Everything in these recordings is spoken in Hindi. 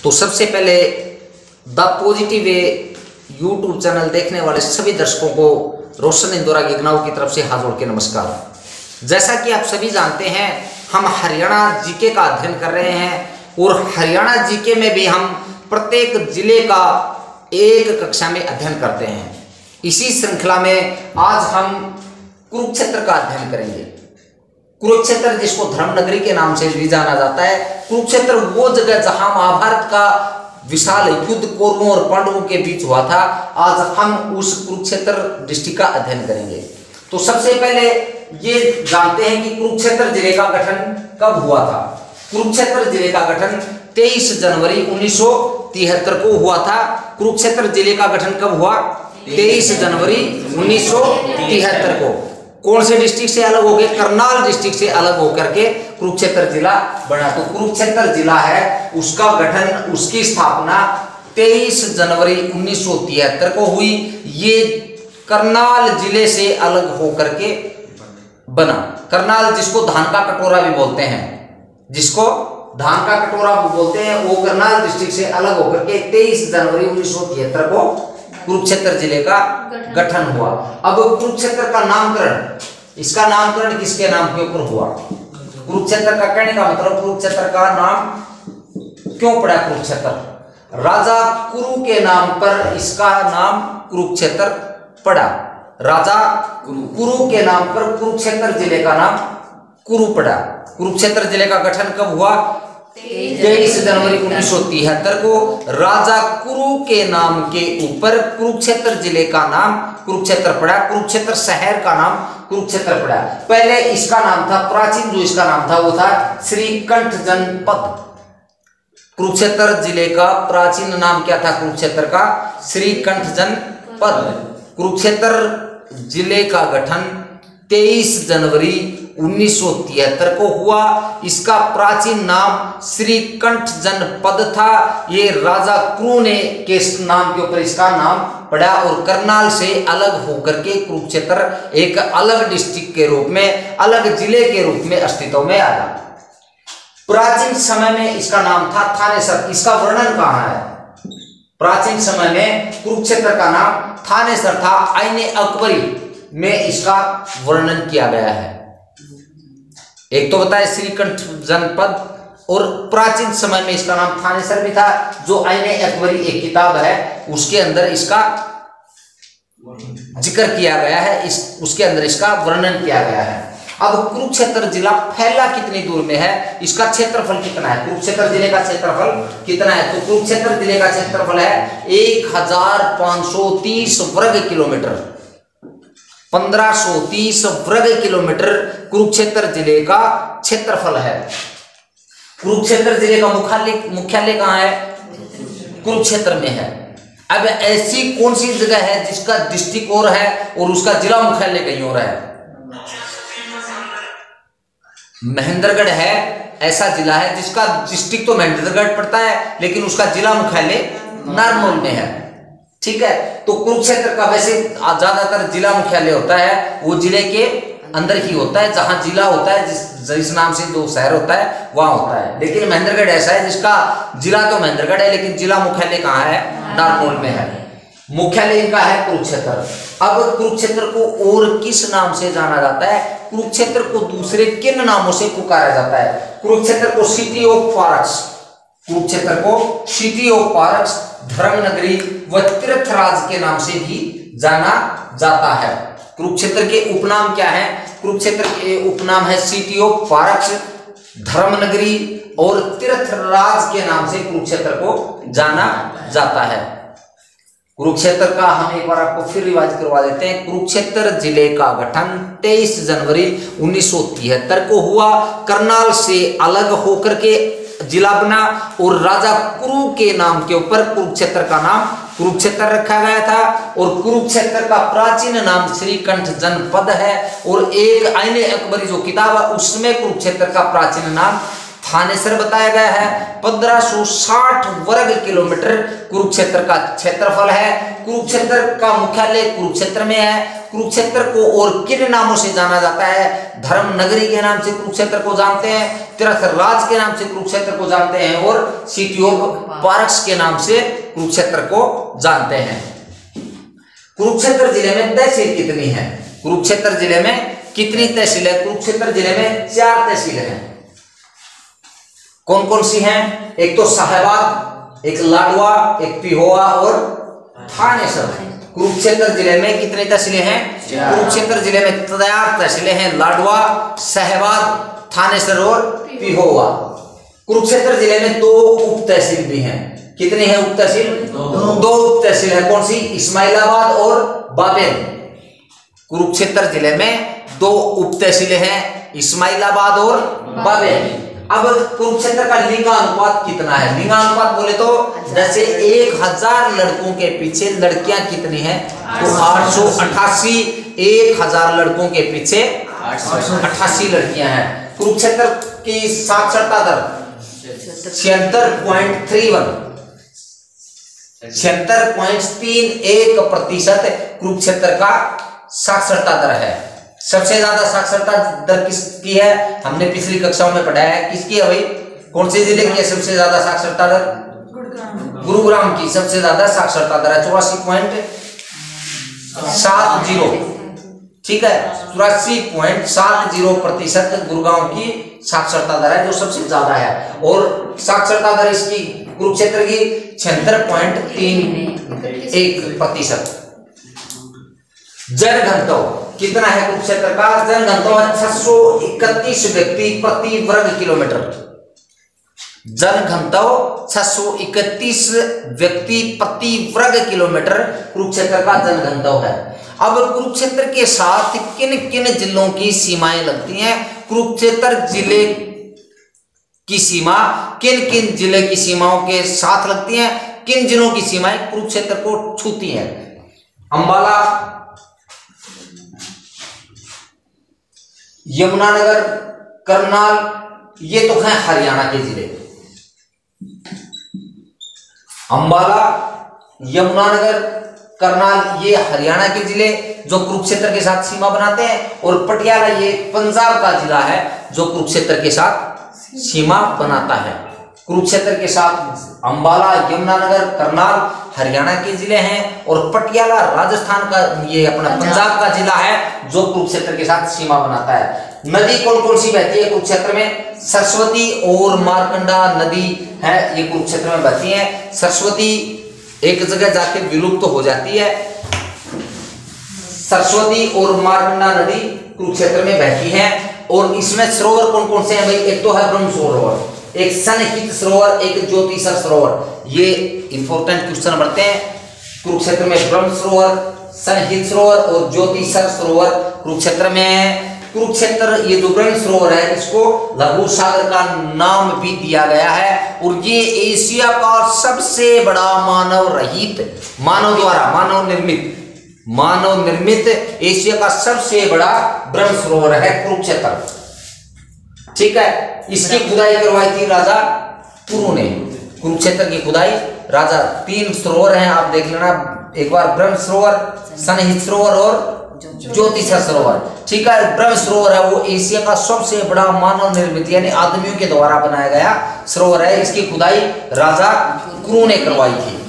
तो सबसे पहले the positive way YouTube channel देखने वाले सभी दर्शकों को रोशन इंदौरा गिगनाऊ की तरफ से हाथ जोड़ के नमस्कार। जैसा कि आप सभी जानते हैं, हम हरियाणा जीके का अध्ययन कर रहे हैं और हरियाणा जीके में भी हम प्रत्येक जिले का एक कक्षा में अध्ययन करते हैं। इसी श्रृंखला में आज हम कुरुक्षेत्र का अध्ययन करेंगे। कुरुक्षेत्र जिसको धर्मनगरी के नाम से भी जाना जाता है, कुरुक्षेत्र वो जगह जहां महाभारत का विशाल युद्ध कौरवों और पांडवों के बीच हुआ था। आज हम उस कुरुक्षेत्र डिस्ट्रिक्ट का अध्ययन करेंगे। तो सबसे पहले ये जानते हैं कि कुरुक्षेत्र जिले का गठन कब हुआ था। कुरुक्षेत्र जिले का गठन 23 जनवरी 1973 को हुआ था। कुरुक्षेत्र जिले का गठन कब हुआ? 23 जनवरी 1973 को। कौन से डिस्ट्रिक्ट से अलग हो गए? करनाल डिस्ट्रिक्ट से अलग होकर के कुरुक्षेत्र जिला बना। तो कुरुक्षेत्र जिला है, उसका गठन, उसकी स्थापना 23 जनवरी 1973 को हुई। ये करनाल जिले से अलग होकर के बना। करनाल जिसको धान का कटोरा भी बोलते हैं, जिसको धान का कटोरा भी बोलते हैं, वो करनाल डिस्ट्रिक्ट से अलग होकर के 23 जनवरी 1973 को कुरुक्षेत्र जिले का गठन हुआ। अब कुरुक्षेत्र का नामकरण, इसका नामकरण किसके नाम के ऊपर हुआ? कुरुक्षेत्र का कहने का मतलब, कुरुक्षेत्र का नाम क्यों पड़ा कुरुक्षेत्र? राजा कुरु के नाम पर इसका नाम कुरुक्षेत्र पड़ा। राजा कुरु के नाम पर कुरुक्षेत्र जिले का नाम कुरु पड़ा। कुरुक्षेत्र जिले का गठन कब हुआ? 23 जनवरी 1973 को राजा कुरु के नाम के ऊपर कुरुक्षेत्र जिले का नाम कुरुक्षेत्र पड़ा। कुरुक्षेत्र शहर का नाम कुरुक्षेत्र पड़ा। पहले इसका नाम था, प्राचीन जो इसका नाम था वो था श्रीकंठ जनपद। कुरुक्षेत्र जिले का प्राचीन नाम क्या था? कुरुक्षेत्र का श्रीकंठ जनपद। कुरुक्षेत्र जिले का गठन 23 जनवरी 1973 को हुआ। इसका प्राचीन नाम श्रीकंठ जनपद था। ये राजा कुरु ने के नाम के ऊपर इसका नाम पड़ा और करनाल से अलग होकर के कुरुक्षेत्र एक अलग डिस्ट्रिक्ट के रूप में, अलग जिले के रूप में अस्तित्व में आया। प्राचीन समय में इसका नाम था थानेसर। इसका वर्णन कहाँ है? प्राचीन समय में कुरुक्षेत्र का नाम थानेसर था। आईने अकबरी में इसका वर्णन किया गया है। एक तो बताए श्रीकंठ जनपद, और प्राचीन समय में इसका नाम थानेसर भी था। जो आईने अकबरी एक किताब है, उसके अंदर इसका जिक्र किया गया है, उसके अंदर इसका वर्णन किया गया है। अब कुरुक्षेत्र जिला फैला कितनी दूर में है, इसका क्षेत्रफल कितना है? कुरुक्षेत्र जिले का क्षेत्रफल कितना है? तो कुरुक्षेत्र जिले का क्षेत्रफल है 1530 वर्ग किलोमीटर। 1530 वर्ग किलोमीटर कुरुक्षेत्र जिले का क्षेत्रफल है। कुरुक्षेत्र जिले का मुख्यालय कहाँ है? कुरुक्षेत्र में है। अब ऐसी कौन सी जगह है जिसका डिस्ट्रिक्ट और है और उसका जिला मुख्यालय कहीं और है? महेंद्रगढ़ है, ऐसा जिला है जिसका डिस्ट्रिक्ट तो महेंद्रगढ़ पड़ता है, लेकिन उसका जिला मुख्यालय नारनौल में है। ठीक है। तो कुरुक्षेत्र का वैसे ज्यादातर जिला मुख्यालय होता है वो जिले के अंदर ही होता है, जहां जिला होता है, जिस नाम से जो शहर होता है वहां होता है। लेकिन महेंद्रगढ़ ऐसा है जिसका जिला तो महेंद्रगढ़ है, लेकिन जिला मुख्यालय कहाँ है? नारनौल में है। मुख्यालय इनका है कुरुक्षेत्र। अब कुरुक्षेत्र को और किस नाम से जाना जाता है? कुरुक्षेत्र को दूसरे किन नामों से पुकारा जाता है? कुरुक्षेत्र को सिटी ऑफ पार्क्स, कुरुक्षेत्र को सिटी ऑफ पार्क्स, धर्मनगरी व तीर्थराज के नाम से भी जाना जाता है। कुरुक्षेत्र के उपनाम क्या है? कुरुक्षेत्र के उपनाम है सिटी ऑफ पार्क्स, धर्मनगरी और तीर्थराज के नाम से कुरुक्षेत्र को जाना जाता है। कुरुक्षेत्र का हम एक बार आपको फिर रिवाइज करवा देते हैं। कुरुक्षेत्र जिले का गठन 23 जनवरी 1973 को हुआ। करनाल से अलग होकर के जिला बना और राजा कुरु के नाम के ऊपर कुरुक्षेत्र का नाम कुरुक्षेत्र रखा गया था। और कुरुक्षेत्र का प्राचीन नाम श्रीकंठ जनपद है। और एक आईने अकबरी जो किताब है उसमें कुरुक्षेत्र का प्राचीन नाम थानेसर बताया गया है। 1560 वर्ग किलोमीटर कुरुक्षेत्र का क्षेत्रफल है। कुरुक्षेत्र का मुख्यालय कुरुक्षेत्र में है। कुरुक्षेत्र को और किन नामों से जाना जाता है? धर्म नगरी के नाम से कुरुक्षेत्र को जानते हैं, तीर्थ राज के नाम से कुरुक्षेत्र को जानते हैं और सिटी ऑफ पार्क्स के नाम से कुरुक्षेत्र को जानते हैं। कुरुक्षेत्र जिले में तहसील कितनी है? कुरुक्षेत्र जिले में कितनी तहसील है? कुरुक्षेत्र जिले में 4 तहसील हैं। कौन कौन सी हैं? एक तो साहेबाद, एक लाडवा, एक पिहोवा और थानेसर। कुरुक्षेत्र जिले में कितनी तहसीलें हैं? कुरुक्षेत्र जिले में 4 तहसीलें हैं, लाडवा, साहेबाद, थानेसर और पिहोवा। कुरुक्षेत्र जिले में 2 उप तहसील भी हैं। कितनी है उप तहसील? 2 उप तहसील है। कौन सी? इस्माइलाबाद और बाबेल। कुरुक्षेत्र जिले में 2 उप तहसीलें हैं, इस्माइलाबाद और बाबेल। अब कुरुक्षेत्र का लिंगानुपात कितना है? लिंगानुपात बोले तो जैसे 1000 लड़कों के पीछे लड़कियां कितनी हैं? तो 888। 1000 लड़कों के पीछे 88 लड़कियां हैं। कुरुक्षेत्र की साक्षरता दर 76.31, 76.31% कुरुक्षेत्र का साक्षरता दर है। सबसे ज्यादा साक्षरता दर किसकी है? हमने पिछली कक्षाओं में पढ़ा है। किसकी है भाई? कौन से जिले की है सबसे ज्यादा साक्षरता दर? गुरुग्राम की सबसे ज्यादा साक्षरता दर है 84.70। ठीक है, 84.70% गुरुग्राम की साक्षरता दर है जो सबसे ज्यादा है। और साक्षरता दर इसकी कुरुक्षेत्र की 76.31%। जनघनत्व कितना है कुरुक्षेत्र का? जनघनत्व 631 व्यक्ति प्रति वर्ग किलोमीटर। जनघनत्व 631 व्यक्ति प्रति वर्ग किलोमीटर कुरुक्षेत्र का जनघनत्व है। अब कुरुक्षेत्र के साथ किन किन जिलों की सीमाएं लगती हैं? कुरुक्षेत्र जिले की सीमा किन किन जिले की सीमाओं के साथ लगती हैं? किन जिलों की सीमाएं कुरुक्षेत्र को छूती हैं? अंबाला, यमुनानगर, करनाल, ये तो हैं हरियाणा के जिले। अंबाला, यमुनानगर, करनाल ये हरियाणा के जिले जो कुरुक्षेत्र के साथ सीमा बनाते हैं। और पटियाला ये पंजाब का जिला है जो कुरुक्षेत्र के साथ सीमा बनाता है। कुरुक्षेत्र के साथ अंबाला, यमुनानगर, करनाल हरियाणा के जिले हैं और पटियाला राजस्थान का, ये अपना पंजाब का जिला है जो कुरुक्षेत्र के साथ सीमा बनाता है। नदी कौन कौन सी बहती है कुरुक्षेत्र में? सरस्वती और मार्कंडा नदी है, ये कुरुक्षेत्र में बहती है। सरस्वती एक जगह जाके विलुप्त तो हो जाती है। सरस्वती और मार्कंडा नदी कुरुक्षेत्र में बहती है। और इसमें सरोवर कौन कौन से हैं भाई? एक तो है ब्रह्म सरोवर, एक सनहित सरोवर, एक ज्योतिसर सरोवर। ये इंपॉर्टेंट क्वेश्चन बनते हैं। कुरुक्षेत्र में ब्रह्म सरोवर, सनहित सरोवर और ज्योतिसर सरोवर कुरुक्षेत्र में है। कुरुक्षेत्र ये जो ब्रह्म सरोवर है इसको लघु सागर का नाम भी दिया गया है। और ये एशिया का सबसे बड़ा मानव रहित, मानव द्वारा मानव निर्मित एशिया का सबसे बड़ा ब्रह्म सरोवर है कुरुक्षेत्र। ठीक है, इसकी खुदाई करवाई थी राजा पुरु ने। कुरुक्षेत्र की खुदाई राजा, 3 सरोवर हैं आप देख लेना एक बार, ब्रह्म सरोवर, सनहित सरोवर और ज्योतिसर सरोवर। ठीक है, ब्रह्म सरोवर है वो एशिया का सबसे बड़ा मानव निर्मित यानी आदमियों के द्वारा बनाया गया सरोवर है। इसकी खुदाई राजा पुरु ने करवाई थी।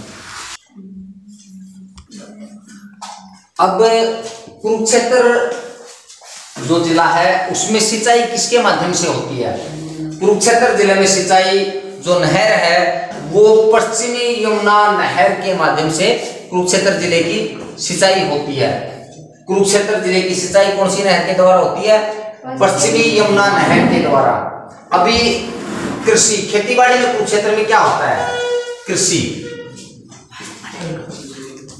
अब कुरुक्षेत्र जो जिला है उसमें सिंचाई किसके माध्यम से होती है? कुरुक्षेत्र जिले में सिंचाई जो नहर है वो पश्चिमी यमुना नहर के माध्यम से कुरुक्षेत्र जिले की सिंचाई होती है। कुरुक्षेत्र जिले की सिंचाई कौन सी नहर के द्वारा होती है? पश्चिमी यमुना नहर के द्वारा। अभी कृषि खेतीबाड़ी में कुरुक्षेत्र में क्या होता है? कृषि,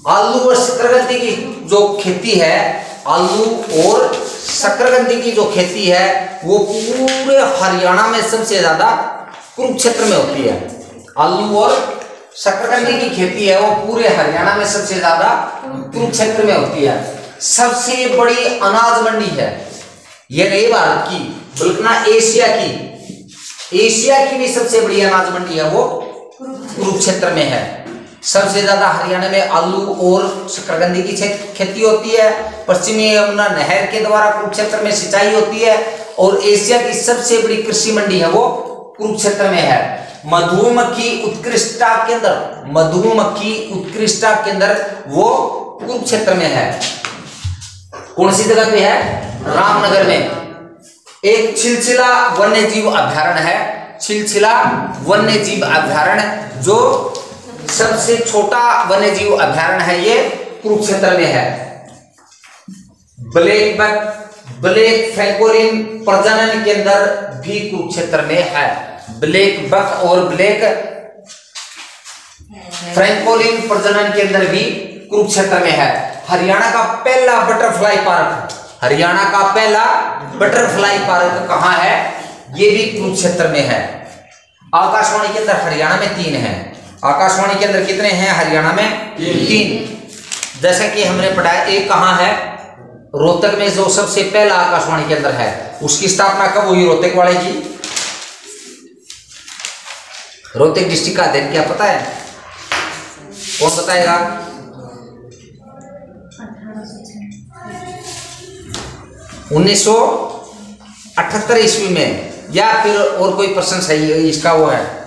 आलू और शकरकंदी की जो खेती है, आलू और शकरकंदी की जो खेती है वो पूरे हरियाणा में सबसे ज्यादा कुरुक्षेत्र में होती है। आलू और शकरकंदी की खेती है वो पूरे हरियाणा में सबसे ज्यादा कुरुक्षेत्र में होती है। सबसे बड़ी अनाज मंडी है ये नहीं भारत की बल्कि एशिया की, एशिया की भी सबसे बड़ी अनाज मंडी है वो कुरुक्षेत्र में है। सबसे ज्यादा हरियाणा में आलू और शकरकंदी की खेती होती है। पश्चिमी यमुना नहर के द्वारा कुरुक्षेत्र में सिंचाई होती है और एशिया की सबसे बड़ी कृषि मंडी है वो कुरुक्षेत्र में है। मधुमक्खी उत्कृष्टता केंद्र, मधुमक्खी उत्कृष्टता केंद्र वो कुरुक्षेत्र में है। कौन सी जगह पे है? रामनगर में। एक छिलछिला वन्य जीव अभ्यारण्य है, छिलछिला वन्य जीव अभ्यारण्य जो सबसे छोटा वन्य जीव अभ्यारण्य है, ये कुरुक्षेत्र में है। ब्लैक बक, ब्लैक फैंकोलिन प्रजनन केंद्र भी कुरुक्षेत्र में है। ब्लैक बक और ब्लैक फ्रैंकोलिन प्रजनन केंद्र भी कुरुक्षेत्र में है। हरियाणा का पहला बटरफ्लाई पार्क, हरियाणा का पहला बटरफ्लाई पार्क कहां है? ये भी कुरुक्षेत्र में है। आकाशवाणी केंद्र हरियाणा में 3 है। आकाशवाणी केंद्र कितने हैं हरियाणा में? 3। जैसा कि हमने पढ़ा, एक कहां है? रोहतक में जो सबसे पहला आकाशवाणी केंद्र है उसकी स्थापना कब हुई? रोहतक वाले की। रोहतक डिस्ट्रिक्ट का अध्ययन क्या पता है? कौन बताएगा? 1978 ईस्वी में, या फिर और कोई प्रश्न सही है इसका? वो है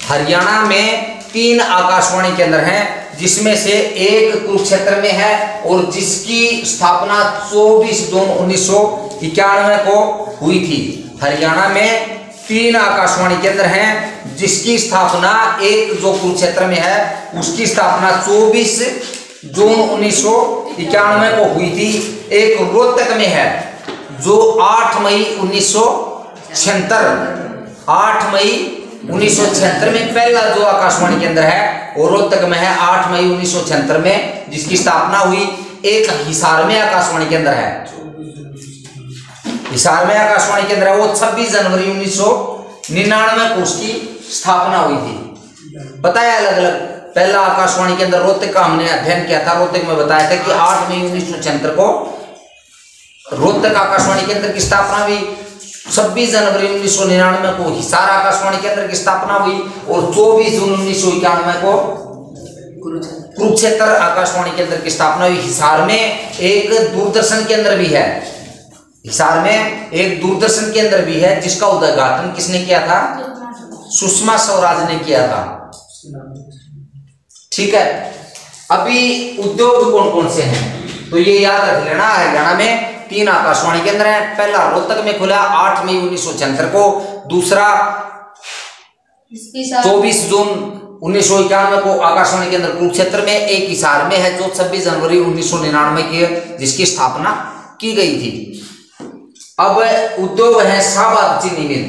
हरियाणा में 3 आकाशवाणी केंद्र हैं, जिसमें से एक कुरुक्षेत्र में है और जिसकी स्थापना 24 जून 1991 को हुई थी। हरियाणा में 3 आकाशवाणी केंद्र हैं, जिसकी स्थापना एक जो कुरुक्षेत्र में है उसकी स्थापना 24 जून 1991 को हुई थी। एक रोहतक में है जो 8 मई 1976 में पहला जो आकाशवाणी केंद्र है वो रोहतक में है। 8 मई 1976 में जिसकी स्थापना हुई। एक हिसार में आकाशवाणी केंद्र है, हिसार में आकाशवाणी केंद्र है, वो 26 जनवरी 1999 को उसकी स्थापना हुई थी। पता है अलग अलग पहला आकाशवाणी केंद्र रोहतक का हमने अध्ययन किया था। रोहतक में बताया था कि 8 मई 1976 को रोहतक आकाशवाणी केंद्र की स्थापना हुई। 26 जनवरी 1999 को हिसार आकाशवाणी केंद्र की स्थापना हुई और 24 जून 1991 को कुरुक्षेत्र आकाशवाणी केंद्र की स्थापना हुई। हिसार में एक दूरदर्शन केंद्र भी है, हिसार में एक दूरदर्शन केंद्र भी है, जिसका उद्घाटन किसने किया था? सुषमा स्वराज ने किया था। ठीक है। अभी उद्योग कौन कौन से हैं तो ये याद रख लेना। हरियाणा में 3 आकाशवाणी केंद्र हैं। पहला रोहतक में खुला 8 मई 1976 को, दूसरा 24 जून 1991 को आकाशवाणी केंद्र कुरुक्षेत्र में, एक हिसार में है जो 26 जनवरी 1999 की जिसकी स्थापना की गई थी। अब उद्योग है शाहबाद चीनी मिल,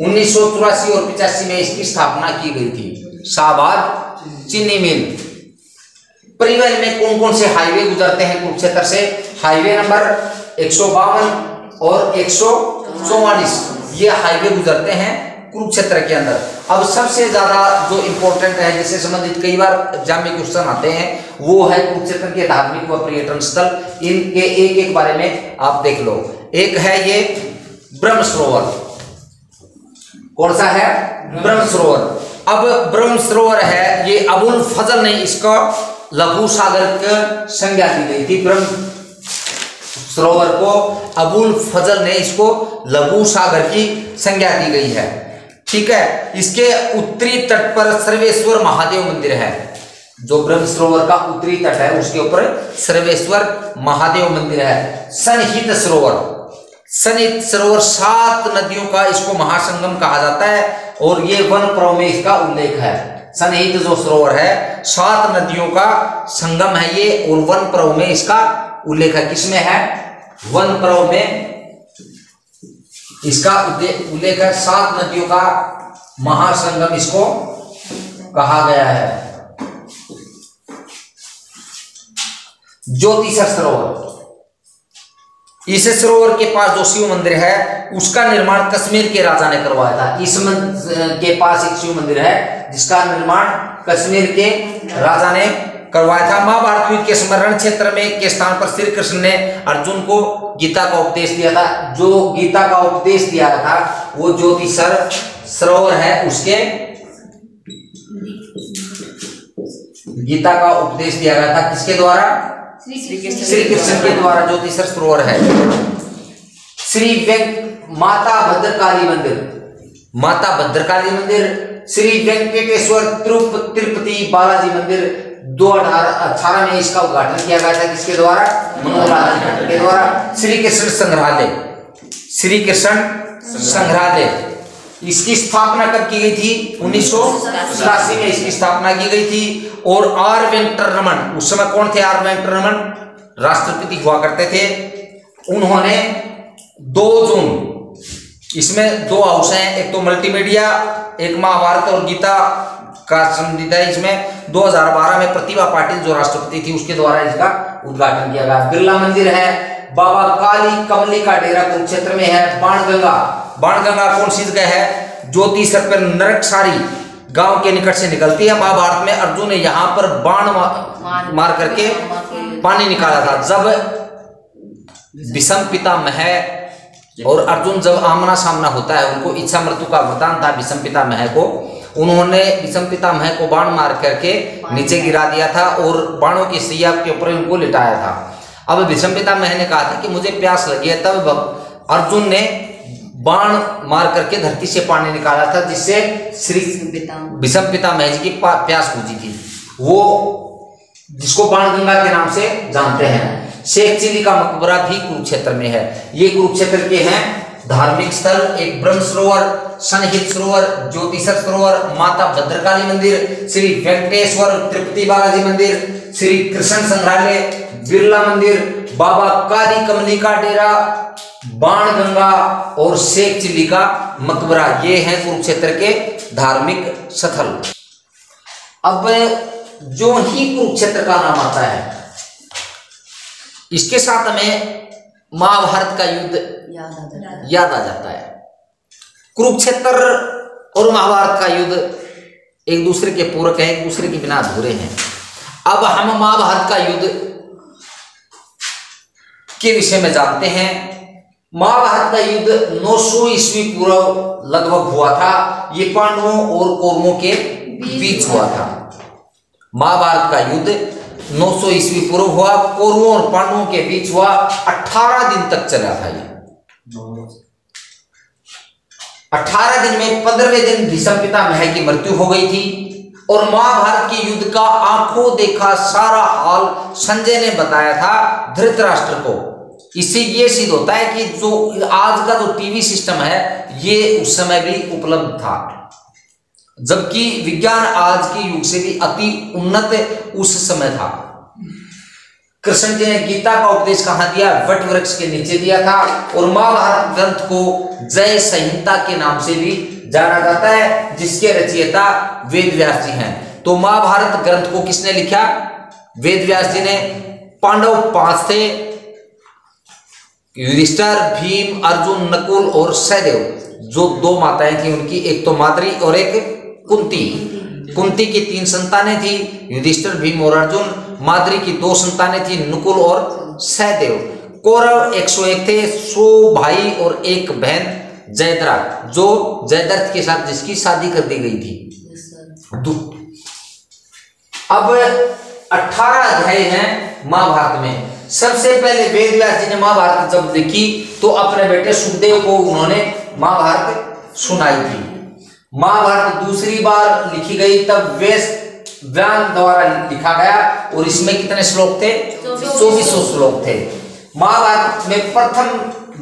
1984 और 85 में इसकी स्थापना की गई थी। शाहबाद चीनी मिल। परिवहन में कौन कौन से हाईवे गुजरते हैं कुरुक्षेत्र से? हाईवे नंबर 152 और 144 ये हाईवे गुजरते हैं कुरुक्षेत्र के अंदर। अब सबसे ज्यादा जो इंपॉर्टेंट है, जिससे संबंधित कई बार एग्जाम में क्वेश्चन आते हैं, वो है कुरुक्षेत्र के धार्मिक व पर्यटन स्थल। इनके एक एक बारे में आप देख लो। एक है ये ब्रह्म सरोवर। कौन सा है? ब्रह्म सरोवर। अब ब्रह्म सरोवर है, ये अबुल फजल ने इसको लघु सागर की संज्ञा दी गई थी। ब्रह्म सरोवर को अबुल फजल ने इसको लघु सागर की संज्ञा दी गई है। ठीक है। इसके उत्तरी तट पर सर्वेश्वर महादेव मंदिर है। जो ब्रह्म सरोवर का उत्तरी तट है उसके ऊपर सर्वेश्वर महादेव मंदिर है। सनहित सरोवर, सनहित सरोवर 7 नदियों का इसको महासंगम कहा जाता है और ये वन पर्व में इसका उल्लेख है। सनहित जो सरोवर है 7 नदियों का संगम है ये, और वन पर्व में इसका उल्लेख है। किसमें है? वन पर्व में इसका उल्लेख है। 7 नदियों का महासंगम इसको कहा गया है। ज्योतिषर सरोवर, इस सरोवर के पास जो शिव मंदिर है उसका निर्माण कश्मीर के राजा ने करवाया था। इस के पास एक शिव मंदिर है जिसका निर्माण कश्मीर के राजा ने करवाया था। महाभारत युद्ध के स्मरण क्षेत्र में के स्थान पर श्री कृष्ण ने अर्जुन को गीता का उपदेश दिया था। जो गीता का उपदेश दिया था वो ज्योतिसर सरोवर है, उसके गीता का उपदेश दिया गया था किसके द्वारा? श्री कृष्ण के द्वारा। ज्योतिसर सरोवर है। श्री माता भद्रकाली मंदिर, माता भद्रकाली मंदिर, श्री वेंकटेश्वर तिरुपति बालाजी मंदिर 2018 में इसका उद्घाटन किया गया था किसके द्वारा? मनोहर लाल के द्वारा। श्री कृष्ण संग्रहालय, श्री कृष्ण संग्रहालय इसकी स्थापना कब की गई थी? 1987 में इसकी स्थापना की गई थी। और आर वेंकटरमन, उस समय कौन थे आर वेंकटरमन? राष्ट्रपति हुआ करते थे। उन्होंने 2 जून, इसमें 2 हाउस हैं, एक तो मल्टीमीडिया, एक महाभारत और गीता का संबंधित है। इसमें 2012 में प्रतिभा पाटिल जो राष्ट्रपति थी उसके द्वारा इसका उद्घाटन किया गया। बिरला मंदिर है। बाबा काली कमली का डेरा कुरुक्षेत्र में है। बाणगंगा, बाणगंगा कौन सी जगह है? ज्योतिसर पर नरकसारी गांव के निकट से निकलती है। महाभारत में अर्जुन ने यहाँ पर बाण मार करके पानी निकाला था। जब विषम पितामह और अर्जुन जब आमना सामना होता है, उनको इच्छा मृत्यु का वरदान था विषम पितामह को। उन्होंने विषम पितामह को बाण मार करके नीचे गिरा दिया था और बाणों की सैया के ऊपर उनको लिटाया था। अब विषम पितामह ने कहा था कि मुझे प्यास लगी है, तब अर्जुन ने बाण मार करके धरती से पानी निकाला था, जिससे श्री विषम पितामह जी की प्यास बुझी थी। वो जिसको बाणगंगा के नाम से जानते हैं। शेख चिली का मकबरा भी कुरुक्षेत्र में है। ये कुरुक्षेत्र के हैं धार्मिक स्थल, एक ब्रह्म सरोवर, सनहित सरोवर, ज्योतिसर सरोवर, माता भद्रकाली मंदिर, श्री वेंकटेश्वर तिरुपति बालाजी मंदिर, श्री कृष्ण संग्रहालय, बिरला मंदिर, बाबा काली कमली का डेरा, बाणगंगा और शेख चिली का मकबरा, ये हैं कुरुक्षेत्र के धार्मिक स्थल। अब जो ही कुरुक्षेत्र का नाम आता है, इसके साथ हमें महाभारत का युद्ध याद आ जाता है। कुरुक्षेत्र और महाभारत का युद्ध एक दूसरे के पूरक हैं, एक दूसरे के बिना अधूरे हैं। अब हम महाभारत का युद्ध के विषय में जानते हैं। महाभारत का युद्ध 900 ईस्वी पूर्व लगभग हुआ था। ये पांडवों और कौरवों के बीच हुआ था। महाभारत का युद्ध 900 ईस्वी पूर्व हुआ, कौरवों और पांडवों के बीच हुआ। 18 दिन तक चला था ये। 18 दिन में 15वें दिन भीष्म पितामह की मृत्यु हो गई थी। और महाभारत के युद्ध का आंखों देखा सारा हाल संजय ने बताया था धृतराष्ट्र को। इससे ये सिद्ध होता है कि जो आज का जो टीवी सिस्टम है ये उस समय भी उपलब्ध था, जबकि विज्ञान आज के युग से भी अति उन्नत उस समय था। कृष्ण जी ने गीता का उपदेश कहाँ दिया? वट वृक्ष के नीचे दिया था। और महाभारत ग्रंथ को जय संहिता के नाम से भी जाना जाता है, जिसके रचयिता वेद व्यास जी हैं। तो महाभारत ग्रंथ को किसने लिखा? वेद व्यास जी ने। पांडव 5 थे, युधिष्ठिर, भीम, अर्जुन, नकुल और सहदेव। जो 2 माताएं थी उनकी, एक तो माद्री और एक कुंती। कुंती की 3 संतानें थी, युधिष्ठिर, भीम और अर्जुन। माद्री की 2 संतानें थी, नकुल और सहदेव। कौरव 101 थे, 100 भाई और 1 बहन जयद्रा, जो जयद्रथ के साथ जिसकी शादी कर दी गई थी। अब 18 अध्याय हैं महाभारत में। सबसे पहले वेद व्यास जी ने महाभारत जब लिखी तो अपने बेटे सुखदेव को उन्होंने महाभारत सुनाई थी। महाभारत दूसरी बार लिखी गई तब व्यास द्वारा लिखा गया और इसमें कितने श्लोक थे? 2400 श्लोक थे। महाभारत में प्रथम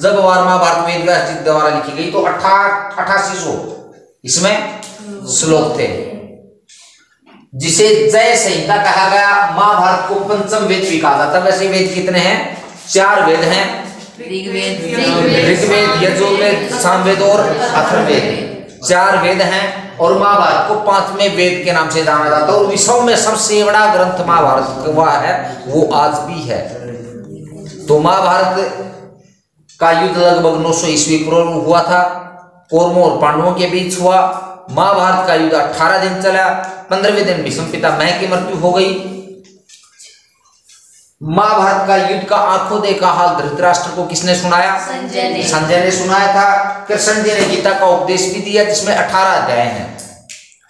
जब बार महाभारत वेद व्यास जी द्वारा लिखी गई तो 8800 इसमें श्लोक थे, जिसे जय संहिता कहा गया। महाभारत को पंचम वेद भी कहा जाता है। वैसे वेद कितने हैं? 4 वेद हैं, ऋग्वेद, यजुर्वेद, सामवेद और अथर्ववेद। 4 वेद हैं और महाभारत को 5वें वेद के नाम से जाना जाता है। और विश्व में सबसे बड़ा ग्रंथ महाभारत हुआ है, वो आज भी है। तो महाभारत का युद्ध लगभग 900 ईस्वी पूर्व हुआ था, कौरवों और पांडवों के बीच हुआ। महाभारत का युद्ध 18 दिन चला। 15वें दिन भीष्म पितामह की मृत्यु हो गई महाभारत का युद्ध का आंखों देखा हाल धृतराष्ट्र को किसने सुनाया? संजय ने सुनाया था। कृष्ण जी ने गीता का उपदेश भी दिया जिसमें 18 अध्याय हैं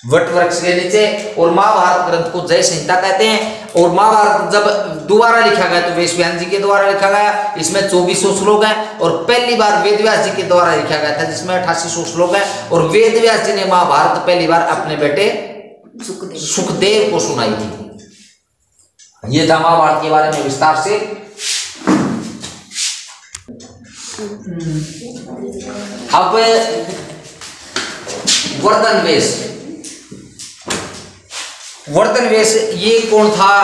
वट वृक्ष के नीचे। और महाभारत ग्रंथ को जय संहिता कहते हैं। और महाभारत जब दोबारा लिखा गया तो वेशव्यास जी के द्वारा लिखा गया, इसमें 2400 श्लोक हैं। और पहली बार वेदव्यास जी के द्वारा लिखा गया था जिसमें 8800 श्लोक हैं। और वेदव्यास जी ने महाभारत पहली बार अपने बेटे सुखदेव को सुनाई थी। ये था महाभारत के बारे में विस्तार से। अब वर्धन वेश, वर्धन वेश ये कौन था?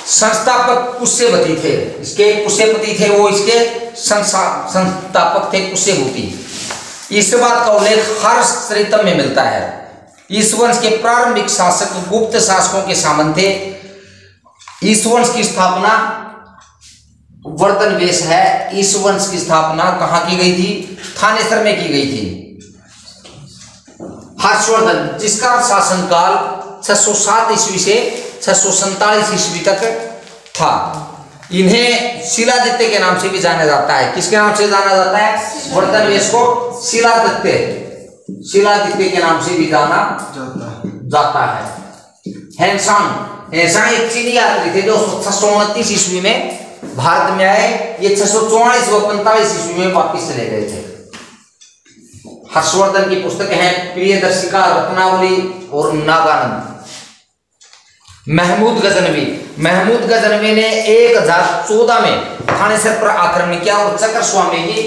संस्थापक कुशेवती थे। इसके कुशेवती थे, वो इसके संस्थापक थे कुशेवती। इस बात का उल्लेख हर्ष चरितम में मिलता है। इस वंश के प्रारंभिक शासक गुप्त शासकों के सामंत थे। इस वंश की स्थापना वर्धन वेश है। इस वंश की स्थापना कहाँ की गई थी? थानेसर में की गई थी। हर्षवर्धन जिसका शासनकाल 607 ईस्वी से 647 ईस्वी तक था। इन्हें शिलादित्य के नाम से भी जाना जाता है। किसके नाम से जाना जाता है? वर्धन वेश को शिलादित्य, शिलादित्य के नाम से भी जाना जाता है। हैंसांग एक चीनी यात्री थे जो 629 ईस्वी में भारत में आए। ये 644 व 45 ईस्वी में वापिस चले गए थे। हर्षवर्धन की पुस्तक है प्रियदर्शिका, रत्नावली और नागानंद। महमूद गजनवी, महमूद गजनवी ने 1014 में थानेसर पर आक्रमण किया और चक्र स्वामी की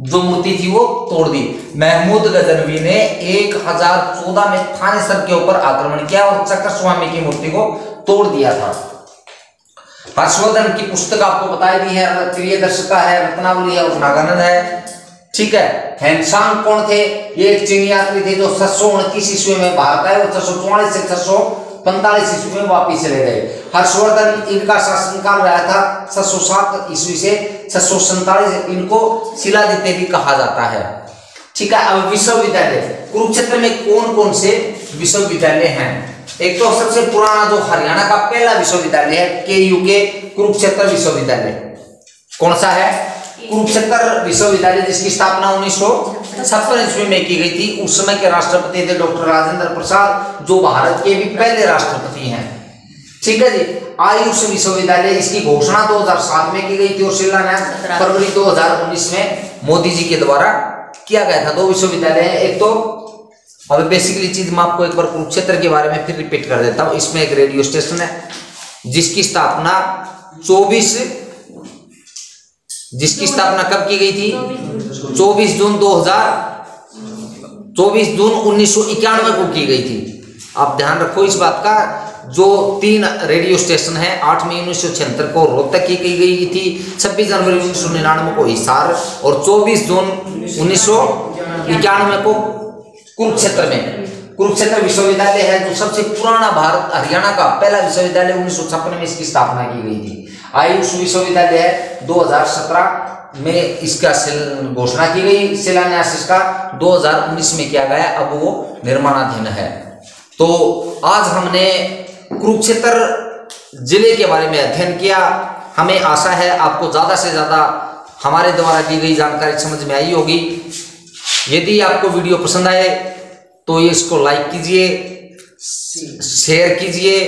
जो मूर्ति थी वो तोड़ दी। महमूद गजनवी ने 1014 में थानेसर के ऊपर आक्रमण किया और चक्र स्वामी की मूर्ति को तोड़ दिया था। हर्षवर्धन की पुस्तक आपको बताई दी है, प्रियदर्शिका है, रत्नावली है और नागानंद है। ठीक है। हैंसांग कौन थे? ये एक चीनी यात्री थे जो 629 ईस्वी में भारत आए और 644 से 645 ईस्वी में वापिस चले गए। हर्षवर्धन इनका शासनकाल रहा था 607 ईस्वी से 647। इनको शिलादित्य भी कहा जाता है। ठीक है। अब विश्वविद्यालय, कुरुक्षेत्र में कौन कौन से विश्वविद्यालय हैं? एक तो सबसे पुराना जो हरियाणा का पहला विश्वविद्यालय है KU के कुरुक्षेत्र विश्वविद्यालय। कौन सा है? कुरुक्षेत्र विश्वविद्यालय, जिसकी स्थापना 1956 ईस्वी में की गई थी। उस समय के राष्ट्रपति थे डॉक्टर राजेंद्र प्रसाद, जो भारत के भी पहले राष्ट्रपति हैं। ठीक है जी। आयुष विश्वविद्यालय, इसकी घोषणा 2007 में की गई थी और शिलान्यास फरवरी 2019 में मोदी जी के द्वारा किया गया था। 2 विश्वविद्यालय है। एक तो अब बेसिकली चीज मैं आपको एक बार कुरुक्षेत्र के बारे में फिर रिपीट कर देता हूं। इसमें एक रेडियो स्टेशन है जिसकी स्थापना 24 जिसकी स्थापना कब की गई थी? 24 जून 1991 को की गई थी। आप ध्यान रखो इस बात का। जो 3 रेडियो स्टेशन है, 8 मई 1976 को रोहतक की गई थी, 26 जनवरी 1999 को हिसार और 24 जून 1991 को कुरुक्षेत्र में। कुरुक्षेत्र विश्वविद्यालय है जो सबसे पुराना भारत हरियाणा का पहला विश्वविद्यालय। 1956 में इसकी स्थापना की गई थी। आयुष विश्वविद्यालय है 2017 में इसका घोषणा की गई। शिलान्यास इसका 2019 में किया गया। अब वो निर्माणाधीन है। तो आज हमने कुरुक्षेत्र जिले के बारे में अध्ययन किया। हमें आशा है आपको ज्यादा से ज्यादा हमारे द्वारा दी गई जानकारी समझ में आई होगी। यदि आपको वीडियो पसंद आए तो इसको लाइक कीजिए, शेयर कीजिए,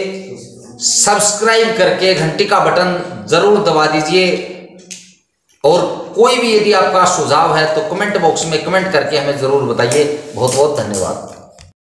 सब्सक्राइब करके घंटी का बटन जरूर दबा दीजिए। और कोई भी यदि आपका सुझाव है तो कमेंट बॉक्स में कमेंट करके हमें जरूर बताइए। बहुत बहुत धन्यवाद।